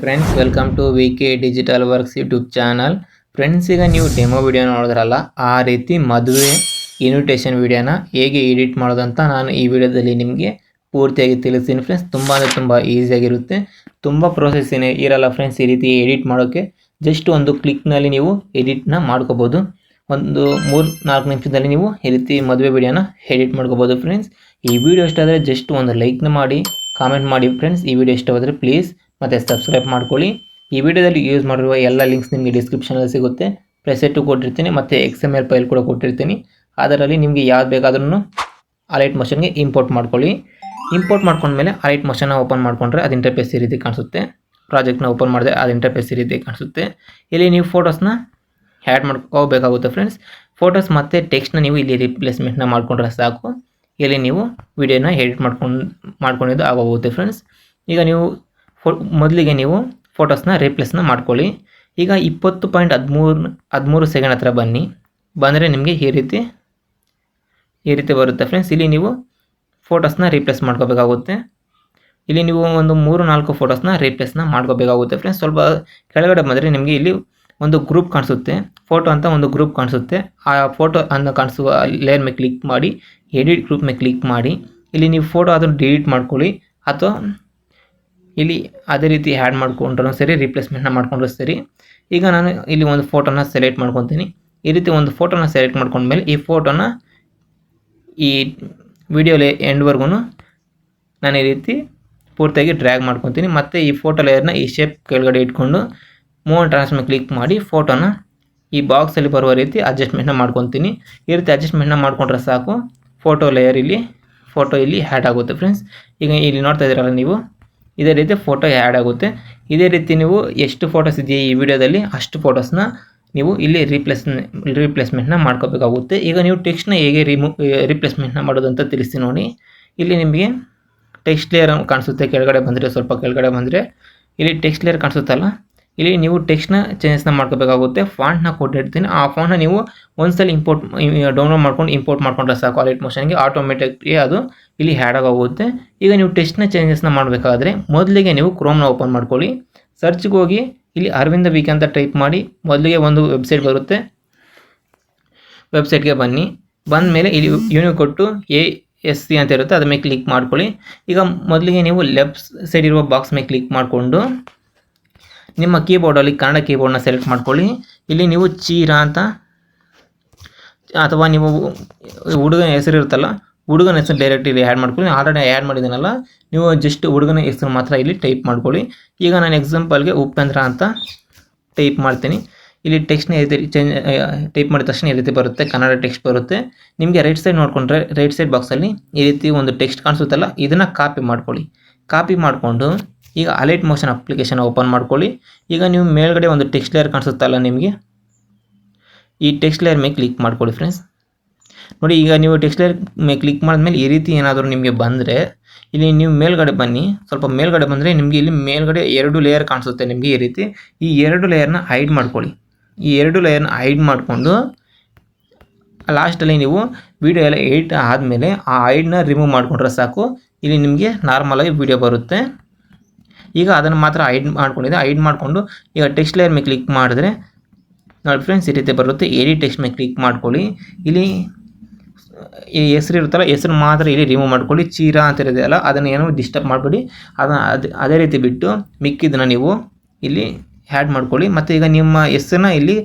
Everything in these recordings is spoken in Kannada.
Friends, welcome to VK digital works YouTube channel. Friends, ಈಗ ನೀವು ಡೆಮೋ ವಿಡಿಯೋ ನೋಡಿದ್ರಲ್ಲ, ಆ ರೀತಿ ಮದುವೆ ಇನ್ವಿಟೇಷನ್ ವಿಡಿಯೋನ ಹೇಗೆ ಎಡಿಟ್ ಮಾಡೋದಂತ ನಾನು ಈ ವಿಡಿಯೋದಲ್ಲಿ ನಿಮಗೆ ಪೂರ್ತಿಯಾಗಿ ತಿಳಿಸ್ತೀನಿ. ಫ್ರೆಂಡ್ಸ್, ತುಂಬ ಅಂದರೆ ತುಂಬ ಈಸಿಯಾಗಿರುತ್ತೆ, ತುಂಬ ಪ್ರೋಸೆಸ್ ಏನೇ ಇರಲ್ಲ ಫ್ರೆಂಡ್ಸ್. ಈ ರೀತಿ ಎಡಿಟ್ ಮಾಡೋಕ್ಕೆ ಜಸ್ಟ್ ಒಂದು ಕ್ಲಿಕ್ನಲ್ಲಿ ನೀವು ಎಡಿಟ್ನ ಮಾಡ್ಕೋಬೋದು. ಒಂದು 3-4 ನಿಮಿಷದಲ್ಲಿ ನೀವು ಈ ರೀತಿ ಮದುವೆ ವಿಡಿಯೋನ ಎಡಿಟ್ ಮಾಡ್ಕೋಬೋದು. ಫ್ರೆಂಡ್ಸ್, ಈ ವಿಡಿಯೋ ಇಷ್ಟ ಆದರೆ ಜಸ್ಟ್ ಒಂದು ಲೈಕ್ನ ಮಾಡಿ, ಕಾಮೆಂಟ್ ಮಾಡಿ ಫ್ರೆಂಡ್ಸ್. ಈ ವಿಡಿಯೋ ಇಷ್ಟವಾದರೆ ಪ್ಲೀಸ್ ಮತ್ತು ಸಬ್ಸ್ಕ್ರೈಬ್ ಮಾಡ್ಕೊಳ್ಳಿ. ಈ ವಿಡಿಯೋದಲ್ಲಿ ಯೂಸ್ ಮಾಡಿರುವ ಎಲ್ಲ ಲಿಂಕ್ಸ್ ನಿಮಗೆ ಡಿಸ್ಕ್ರಿಪ್ಷನಲ್ಲಿ ಸಿಗುತ್ತೆ. ಪ್ರೆಸೆಟ್ಟು ಕೊಟ್ಟಿರ್ತೀನಿ ಮತ್ತು XML ಫೈಲ್ ಕೂಡ ಕೊಟ್ಟಿರ್ತೀನಿ. ಅದರಲ್ಲಿ ನಿಮಗೆ ಯಾವ್ದು ಬೇಕಾದ್ರೂ ಅಲೈಟ್ ಮೋಷನ್ಗೆ ಇಂಪೋರ್ಟ್ ಮಾಡ್ಕೊಳ್ಳಿ. ಇಂಪೋರ್ಟ್ ಮಾಡ್ಕೊಂಡ್ಮೇಲೆ ಅಲೈಟ್ ಮೋಷನ್ನ ಓಪನ್ ಮಾಡಿಕೊಂಡ್ರೆ ಅದು ಇಂಟರ್ಫೇಸ್ ಈ ರೀತಿ ಕಾಣಿಸುತ್ತೆ. ಪ್ರಾಜೆಕ್ಟ್ನ ಓಪನ್ ಮಾಡಿದ್ರೆ ಅದು ಇಂಟರ್ಫೇಸ್ ಈ ರೀತಿ ಕಾಣಿಸುತ್ತೆ. ಇಲ್ಲಿ ನೀವು ಫೋಟೋಸ್ನ ಆ್ಯಡ್ ಮಾಡ್ಕೋಬೇಕಾಗುತ್ತೆ ಫ್ರೆಂಡ್ಸ್. ಫೋಟೋಸ್ ಮತ್ತು ಟೆಕ್ಸ್ಟ್ನ ನೀವು ಇಲ್ಲಿ ರಿಪ್ಲೇಸ್ಮೆಂಟ್ನ ಮಾಡ್ಕೊಂಡ್ರೆ ಸಾಕು. ಇಲ್ಲಿ ನೀವು ವಿಡಿಯೋನ ಎಡಿಟ್ ಮಾಡ್ಕೊಂಡಿದ್ದು ಆಗೋಗುತ್ತೆ ಫ್ರೆಂಡ್ಸ್. ಈಗ ನೀವು ಮೊದಲಿಗೆ ನೀವು ಫೋಟೋಸ್ನ ರಿಪ್ಲೇಸ್ನ ಮಾಡ್ಕೊಳ್ಳಿ. ಈಗ 20.13 ಸೆಕೆಂಡ್ ಹತ್ರ ಬಂದರೆ ನಿಮಗೆ ಈ ರೀತಿ ಬರುತ್ತೆ ಫ್ರೆಂಡ್ಸ್. ಇಲ್ಲಿ ನೀವು ಫೋಟೋಸ್ನ ರಿಪ್ಲೇಸ್ ಮಾಡ್ಕೋಬೇಕಾಗುತ್ತೆ. ಇಲ್ಲಿ ನೀವು ಒಂದು 3-4 ಫೋಟೋಸ್ನ ರಿಪ್ಲೇಸ್ನ ಮಾಡ್ಕೋಬೇಕಾಗುತ್ತೆ ಫ್ರೆಂಡ್ಸ್. ಸ್ವಲ್ಪ ಕೆಳಗಡೆ ಬಂದರೆ ನಿಮಗೆ ಇಲ್ಲಿ ಒಂದು ಗ್ರೂಪ್ ಕಾಣಿಸುತ್ತೆ, ಫೋಟೋ ಅಂತ ಒಂದು ಗ್ರೂಪ್ ಕಾಣಿಸುತ್ತೆ. ಆ ಫೋಟೋ ಅನ್ನು ಕಾಣಿಸುವ ಲೇಯರ್ ಮೇಲೆ ಕ್ಲಿಕ್ ಮಾಡಿ, ಎಡಿಟ್ ಗ್ರೂಪ್ ಮೇಲೆ ಕ್ಲಿಕ್ ಮಾಡಿ. ಇಲ್ಲಿ ನೀವು ಫೋಟೋ ಅದನ್ನು ಡಿಲೀಟ್ ಮಾಡ್ಕೊಳ್ಳಿ, ಅಥವಾ ಇಲ್ಲಿ ಅದೇ ರೀತಿ ಆ್ಯಡ್ ಮಾಡ್ಕೊಂಡ್ರೂ ಸರಿ, ರಿಪ್ಲೇಸ್ಮೆಂಟ್ನ ಮಾಡ್ಕೊಂಡ್ರೂ ಸರಿ. ಈಗ ನಾನು ಇಲ್ಲಿ ಒಂದು ಫೋಟೋನ ಸೆಲೆಕ್ಟ್ ಮಾಡ್ಕೊತೀನಿ. ಈ ರೀತಿ ಒಂದು ಫೋಟೋನ ಸೆಲೆಕ್ಟ್ ಮಾಡ್ಕೊಂಡ್ಮೇಲೆ ಈ ಫೋಟೋನ ಈ ವಿಡಿಯೋಲಿ ಎಂಡ್ವರೆಗೂ ನಾನು ಈ ರೀತಿ ಪೂರ್ತಿಯಾಗಿ ಡ್ರ್ಯಾಗ್ ಮಾಡ್ಕೊತೀನಿ. ಮತ್ತು ಈ ಫೋಟೋ ಲೇಯರ್ನ ಈ ಶೇಪ್ ಕೆಳಗಡೆ ಇಟ್ಕೊಂಡು ಮೂವ್ ಆ್ಯಂಡ್ ಟ್ರಾನ್ಸ್ಫರ್ ಮೇಲೆ ಕ್ಲಿಕ್ ಮಾಡಿ ಫೋಟೋನ ಈ ಬಾಕ್ಸಲ್ಲಿ ಬರುವ ರೀತಿ ಅಡ್ಜಸ್ಟ್ಮೆಂಟ್ನ ಮಾಡ್ಕೊತೀನಿ. ಈ ರೀತಿ ಅಡ್ಜಸ್ಟ್ಮೆಂಟ್ನ ಮಾಡ್ಕೊಂಡ್ರೆ ಸಾಕು, ಫೋಟೋ ಇಲ್ಲಿ ಆ್ಯಡ್ ಆಗುತ್ತೆ ಫ್ರೆಂಡ್ಸ್. ಈಗ ಇಲ್ಲಿ ನೋಡ್ತಾ ಇದ್ದೀರಲ್ಲ ನೀವು, ಇದೇ ರೀತಿ ಫೋಟೋ ಆ್ಯಡ್ ಆಗುತ್ತೆ. ಇದೇ ರೀತಿ ನೀವು ಎಷ್ಟು ಫೋಟೋಸ್ ಇದೆಯಾ ಈ ವಿಡಿಯೋದಲ್ಲಿ ಅಷ್ಟು ಫೋಟೋಸ್ನ ನೀವು ಇಲ್ಲಿ ರಿಪ್ಲೇಸ್ಮೆಂಟ್ನ ಮಾಡ್ಕೋಬೇಕಾಗುತ್ತೆ. ಈಗ ನೀವು ಟೆಕ್ಸ್ಟ್ನ ಹೇಗೆ ರಿಪ್ಲೇಸ್ಮೆಂಟ್ನ ಮಾಡೋದಂತ ತಿಳಿಸ್ತೀನಿ ನೋಡಿ. ಇಲ್ಲಿ ನಿಮಗೆ ಟೆಕ್ಸ್ಟ್ ಲೇಯರ್ ಕಾಣಿಸುತ್ತೆ. ಕೆಳಗಡೆ ಬಂದರೆ, ಸ್ವಲ್ಪ ಕೆಳಗಡೆ ಬಂದರೆ ಇಲ್ಲಿ ಟೆಕ್ಸ್ಟ್ ಲೇಯರ್ ಕಾಣಿಸುತ್ತಲ್ಲ, ಇಲ್ಲಿ ನೀವು ಟೆಕ್ಸ್ಟ್ನ ಚೇಂಜಸ್ನ ಮಾಡ್ಕೋಬೇಕಾಗುತ್ತೆ. ಫಾಂಟ್ನ ಕೊಟ್ಟಿರ್ತೀನಿ, ಆ ಫಾಂಟ್ನ ನೀವು ಒಂದ್ಸಲ ಡೌನ್ಲೋಡ್ ಮಾಡ್ಕೊಂಡು ಇಂಪೋರ್ಟ್ ಮಾಡ್ಕೊಂಡ್ರೆ ಸಾಕು. ಅಲೈಟ್ ಮೋಷನ್ಗೆ ಆಟೋಮೆಟಿಕ್ಲಿ ಅದು ಇಲ್ಲಿ ಆ್ಯಡ್ ಆಗೋಗುತ್ತೆ. ಈಗ ನೀವು ಟೆಕ್ಸ್ಟ್ನ ಚೇಂಜಸ್ನ ಮಾಡಬೇಕಾದ್ರೆ ಮೊದಲಿಗೆ ನೀವು ಕ್ರೋಮ್ನ ಓಪನ್ ಮಾಡ್ಕೊಳ್ಳಿ. ಸರ್ಚ್ಗೆ ಹೋಗಿ ಇಲ್ಲಿ ಅರವಿಂದ ವಿಕೆ ಅಂತ ಟೈಪ್ ಮಾಡಿ. ಮೊದಲಿಗೆ ಒಂದು ವೆಬ್ಸೈಟ್ ಬರುತ್ತೆ, ವೆಬ್ಸೈಟ್ಗೆ ಬಂದ ಮೇಲೆ ಇಲ್ಲಿ ಯೂನಿಕ್ ಕೊಟ್ಟು ASC ಅಂತ ಇರುತ್ತೆ, ಅದ್ರ ಮೇಲೆ ಕ್ಲಿಕ್ ಮಾಡ್ಕೊಳ್ಳಿ. ಈಗ ಮೊದಲಿಗೆ ನೀವು ಲೆಫ್ಟ್ ಸೈಡ್ ಇರುವ ಬಾಕ್ಸ್ ಮೇಲೆ ಕ್ಲಿಕ್ ಮಾಡಿಕೊಂಡು ನಿಮ್ಮ ಕೀಬೋರ್ಡಲ್ಲಿ ಕನ್ನಡ ಕೀಬೋರ್ಡ್ನ ಸೆಲೆಕ್ಟ್ ಮಾಡ್ಕೊಳ್ಳಿ. ಇಲ್ಲಿ ನೀವು ಚೀರಾ ಅಂತ, ಅಥವಾ ನೀವು ಹುಡುಗನ ಹೆಸರು ಇರುತ್ತಲ್ಲ, ಹುಡುಗನ ಹೆಸರು ಡೈರೆಕ್ಟ್ ಇಲ್ಲಿ ಆ್ಯಡ್ ಮಾಡ್ಕೊಳ್ಳಿ. ಆಲ್ರೆಡಿ ಆ್ಯಡ್ ಮಾಡಿದ್ದೀನಲ್ಲ, ನೀವು ಜಸ್ಟ್ ಹುಡುಗನ ಹೆಸರು ಮಾತ್ರ ಇಲ್ಲಿ ಟೈಪ್ ಮಾಡ್ಕೊಳ್ಳಿ. ಈಗ ನಾನು ಎಕ್ಸಾಂಪಲ್ಗೆ ಉಪೇಂದ್ರ ಅಂತ ಟೈಪ್ ಮಾಡ್ತೀನಿ. ಇಲ್ಲಿ ಟೆಕ್ಸ್ಟ್ನ ಟೈಪ್ ಮಾಡಿದ ತಕ್ಷಣ ಈ ರೀತಿ ಬರುತ್ತೆ, ಕನ್ನಡ ಟೆಕ್ಸ್ಟ್ ಬರುತ್ತೆ. ನಿಮಗೆ ರೈಟ್ ಸೈಡ್ ನೋಡಿಕೊಂಡ್ರೆ ರೈಟ್ ಸೈಡ್ ಬಾಕ್ಸಲ್ಲಿ ಈ ರೀತಿ ಒಂದು ಟೆಕ್ಸ್ಟ್ ಕಾಣಿಸುತ್ತಲ್ಲ, ಇದನ್ನು ಕಾಪಿ ಮಾಡ್ಕೊಳ್ಳಿ. ಕಾಪಿ ಮಾಡಿಕೊಂಡು ಈಗ ಅಲೈಟ್ ಮೋಷನ್ ಅಪ್ಲಿಕೇಶನ್ ಓಪನ್ ಮಾಡ್ಕೊಳ್ಳಿ. ಈಗ ನೀವು ಮೇಲ್ಗಡೆ ಒಂದು ಟೆಕ್ಸ್ಟ್ ಲೇಯರ್ ಕಾಣಿಸುತ್ತಲ್ಲ ನಿಮಗೆ, ಈ ಟೆಕ್ಸ್ಟ್ ಲೇಯರ್ ಮೇಲೆ ಕ್ಲಿಕ್ ಮಾಡ್ಕೊಳ್ಳಿ ಫ್ರೆಂಡ್ಸ್. ನೋಡಿ, ಈಗ ನೀವು ಟೆಕ್ಸ್ಟ್ ಲೇಯರ್ ಮೇಲೆ ಕ್ಲಿಕ್ ಮಾಡಿದ್ಮೇಲೆ ಈ ರೀತಿ ಏನಾದರೂ ನಿಮಗೆ ಬಂದರೆ, ಇಲ್ಲಿ ನೀವು ಮೇಲ್ಗಡೆ ಬನ್ನಿ. ಸ್ವಲ್ಪ ಮೇಲ್ಗಡೆ ಬಂದರೆ ನಿಮಗೆ ಇಲ್ಲಿ ಮೇಲ್ಗಡೆ 2 ಲೇಯರ್ ಕಾಣಿಸುತ್ತೆ ನಿಮಗೆ ಈ ರೀತಿ. ಈ 2 ಲೇಯರ್ನ ಹೈಡ್ ಮಾಡ್ಕೊಳ್ಳಿ. ಈ 2 ಲೇಯರ್ನ ಹೈಡ್ ಮಾಡಿಕೊಂಡು ಲಾಸ್ಟಲ್ಲಿ ನೀವು ವಿಡಿಯೋ ಎಲ್ಲ ಎಡಿಟ್ ಆದಮೇಲೆ ಆ ಹೈಡ್ನ ರಿಮೂವ್ ಮಾಡಿಕೊಂಡ್ರೆ ಸಾಕು. ಇಲ್ಲಿ ನಿಮಗೆ ನಾರ್ಮಲಾಗಿ ವಿಡಿಯೋ ಬರುತ್ತೆ. ಈಗ ಅದನ್ನು ಮಾತ್ರ ಹೈಡ್ ಮಾಡಿಕೊಂಡು ಈಗ ಟೆಕ್ಸ್ಟ್ ಲೇಯರ್ ಮೇಲೆ ಕ್ಲಿಕ್ ಮಾಡಿದ್ರೆ ನೋಡಿ ಫ್ರೆಂಡ್ಸ್, ಈ ರೀತಿ ಬರುತ್ತೆ. ಎಡಿಟ್ ಟೆಕ್ಸ್ಟ್ ಮೇಲೆ ಕ್ಲಿಕ್ ಮಾಡ್ಕೊಳ್ಳಿ. ಇಲ್ಲಿ ಈ ಹೆಸರು ಇರುತ್ತಲ್ಲ, ಹೆಸರು ಮಾತ್ರ ಇಲ್ಲಿ ರಿಮೂವ್ ಮಾಡ್ಕೊಳ್ಳಿ. ಚೀರಾ ಅಂತ ಇರೋದಲ್ಲ, ಅದನ್ನು ಏನೋ ಡಿಸ್ಟರ್ಬ್ ಮಾಡಬೇಡಿ. ಅದೇ ರೀತಿ ಬಿಟ್ಟು ಮಿಕ್ಕಿದ್ದನ್ನು ನೀವು ಇಲ್ಲಿ ಆ್ಯಡ್ ಮಾಡ್ಕೊಳ್ಳಿ. ಮತ್ತು ಈಗ ನಿಮ್ಮ ಹೆಸರನ್ನ ಇಲ್ಲಿ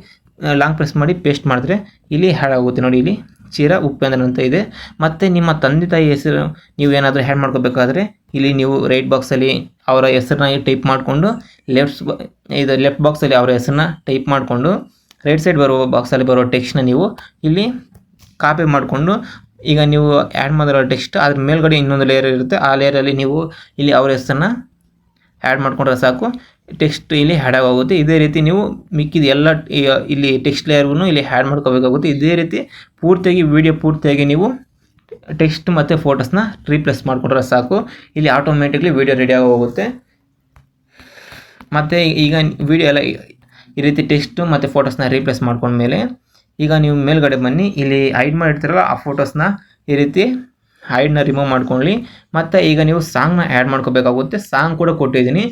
ಲಾಂಗ್ ಪ್ರೆಸ್ ಮಾಡಿ ಪೇಸ್ಟ್ ಮಾಡಿದ್ರೆ ಇಲ್ಲಿ ಆ್ಯಡ್ ಆಗುತ್ತೆ ನೋಡಿ. ಇಲ್ಲಿ ಚೀರಾ ಉಪೇಂದ್ರ ಅಂತ ಇದೆ. ಮತ್ತು ನಿಮ್ಮ ತಂದೆ ತಾಯಿ ಹೆಸರು ನೀವು ಏನಾದರೂ ಆ್ಯಡ್ ಮಾಡ್ಕೋಬೇಕಾದ್ರೆ ಇಲ್ಲಿ ನೀವು ರೈಟ್ ಬಾಕ್ಸಲ್ಲಿ ಅವರ ಹೆಸರನ್ನ ಟೈಪ್ ಮಾಡಿಕೊಂಡು, ಲೆಫ್ಟ್ ಬಾಕ್ಸಲ್ಲಿ ಅವರ ಹೆಸರನ್ನ ಟೈಪ್ ಮಾಡಿಕೊಂಡು, ರೈಟ್ ಸೈಡ್ ಬರುವ ಬಾಕ್ಸಲ್ಲಿ ಬರೋ ಟೆಕ್ಸ್ಟ್ನ ನೀವು ಇಲ್ಲಿ ಕಾಪಿ ಮಾಡಿಕೊಂಡು, ಈಗ ನೀವು ಆ್ಯಡ್ ಮಾಡಿರೋ ಟೆಕ್ಸ್ಟ್ ಅದ್ರ ಮೇಲ್ಗಡೆ ಇನ್ನೊಂದು ಲೇಯರ್ ಇರುತ್ತೆ, ಆ ಲೇಯರಲ್ಲಿ ನೀವು ಇಲ್ಲಿ ಅವರ ಹೆಸರನ್ನ ಆ್ಯಡ್ ಮಾಡ್ಕೊಂಡ್ರೆ ಸಾಕು, ಟೆಕ್ಸ್ಟ್ ಇಲ್ಲಿ ಆ್ಯಡ್ ಆಗೋಗುತ್ತೆ. ಇದೇ ರೀತಿ ನೀವು ಮಿಕ್ಕಿದ ಎಲ್ಲ ಇಲ್ಲಿ ಟೆಕ್ಸ್ಟ್ ಲೇಯರ್ಗೂ ಇಲ್ಲಿ ಆ್ಯಡ್ ಮಾಡ್ಕೋಬೇಕಾಗುತ್ತೆ. ಇದೇ ರೀತಿ ವಿಡಿಯೋ ಪೂರ್ತಿಯಾಗಿ ನೀವು ಟೆಕ್ಸ್ಟ್ ಮತ್ತು ಫೋಟೋಸ್ನ ರಿಪ್ಲೇಸ್ ಮಾಡಿಕೊಂಡ್ರೆ ಸಾಕು. ಇಲ್ಲಿ ಆಟೋಮೆಟಿಕ್ಲಿ ವಿಡಿಯೋ ರೆಡಿ ಆಗೋಗುತ್ತೆ. ಮತ್ತು ಈಗ ವಿಡಿಯೋ ಎಲ್ಲ ಈ ರೀತಿ ಟೆಕ್ಸ್ಟು ಮತ್ತು ಫೋಟೋಸ್ನ ರಿಪ್ಲೇಸ್ ಮಾಡ್ಕೊಂಡ್ಮೇಲೆ ಈಗ ನೀವು ಮೇಲ್ಗಡೆ ಬನ್ನಿ. ಇಲ್ಲಿ ಹೈಡ್ ಮಾಡಿರ್ತೀರಲ್ಲ ಆ ಫೋಟೋಸ್ನ ಈ ರೀತಿ ಹೈಡ್ನ ರಿಮೂವ್ ಮಾಡ್ಕೊಳ್ಳಿ. ಮತ್ತು ಈಗ ನೀವು ಸಾಂಗ್ನ ಆ್ಯಡ್ ಮಾಡ್ಕೋಬೇಕಾಗುತ್ತೆ. ಸಾಂಗ್ ಕೂಡ ಕೊಟ್ಟಿದ್ದೀನಿ,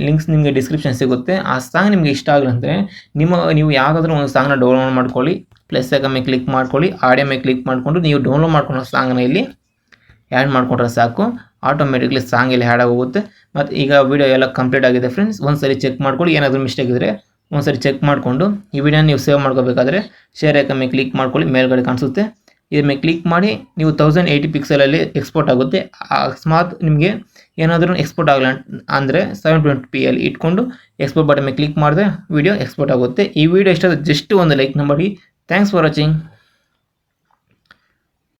ಲಿಂಕ್ಸ್ ನಿಮಗೆ ಡಿಸ್ಕ್ರಿಪ್ಷನ್ ಸಿಗುತ್ತೆ. ಆ ಸಾಂಗ್ ನಿಮಗೆ ಇಷ್ಟ ಆಗಲಂದರೆ ನೀವು ಯಾವುದಾದ್ರೂ ಒಂದು ಸಾಂಗ್ನ ಡೌನ್ಲೋಡ್ ಮಾಡ್ಕೊಳ್ಳಿ, ಪ್ಲಸ್ ಮೇಲೆ ಕ್ಲಿಕ್ ಮಾಡ್ಕೊಳ್ಳಿ, ಆಡಿಯೋ ಮೇಲೆ ಕ್ಲಿಕ್ ಮಾಡಿಕೊಂಡು ನೀವು ಡೌನ್ಲೋಡ್ ಮಾಡ್ಕೊಳ್ಳೋ ಸಾಂಗ್ನ ಇಲ್ಲಿ ಆ್ಯಡ್ ಮಾಡಿಕೊಂಡ್ರೆ ಸಾಕು, ಆಟೋಮೆಟಿಕ್ಲಿ ಸಾಂಗ್ ಇಲ್ಲಿ ಆ್ಯಡ್ ಆಗೋಗುತ್ತೆ. ಮತ್ತು ಈಗ ವಿಡಿಯೋ ಎಲ್ಲ ಕಂಪ್ಲೀಟ್ ಆಗಿದೆ ಫ್ರೆಂಡ್ಸ್. ಒಂದ್ಸರಿ ಚೆಕ್ ಮಾಡ್ಕೊಳ್ಳಿ, ಏನಾದರೂ ಮಿಸ್ಟೇಕ್ ಇದ್ದರೆ ಒಂದ್ಸರಿ ಚೆಕ್ ಮಾಡಿಕೊಂಡು ಈ ವಿಡಿಯೋನ ನೀವು ಸೇವ್ ಮಾಡ್ಕೋಬೇಕಾದ್ರೆ ಶೇರ್ ಐಕನ್ ಮೇಲೆ ಕ್ಲಿಕ್ ಮಾಡ್ಕೊಳ್ಳಿ, ಮೇಲ್ಗಡೆ ಕಾಣಿಸುತ್ತೆ, ಇದ್ರ ಮೇಲೆ ಕ್ಲಿಕ್ ಮಾಡಿ ನೀವು 1080 ಪಿಕ್ಸಲಲ್ಲಿ ಎಕ್ಸ್ಪೋರ್ಟ್ ಆಗುತ್ತೆ. ಅಕಸ್ಮಾತ್ ನಿಮಗೆ ಏನಾದರೂ ಎಕ್ಸ್ಪೋರ್ಟ್ ಆಗಲ್ಲ ಅಂದರೆ 720p ಇಟ್ಕೊಂಡು ಎಕ್ಸ್ಪೋರ್ಟ್ ಬಟನ್ ಮೇಲೆ ಕ್ಲಿಕ್ ಮಾಡಿದ್ರೆ ವಿಡಿಯೋ ಎಕ್ಸ್ಪೋರ್ಟ್ ಆಗುತ್ತೆ. ಈ ವಿಡಿಯೋ ಇಷ್ಟ ಜಸ್ಟ್ ಒಂದು ಲೈಕ್ನ ಮಾಡಿ. Thanks for watching.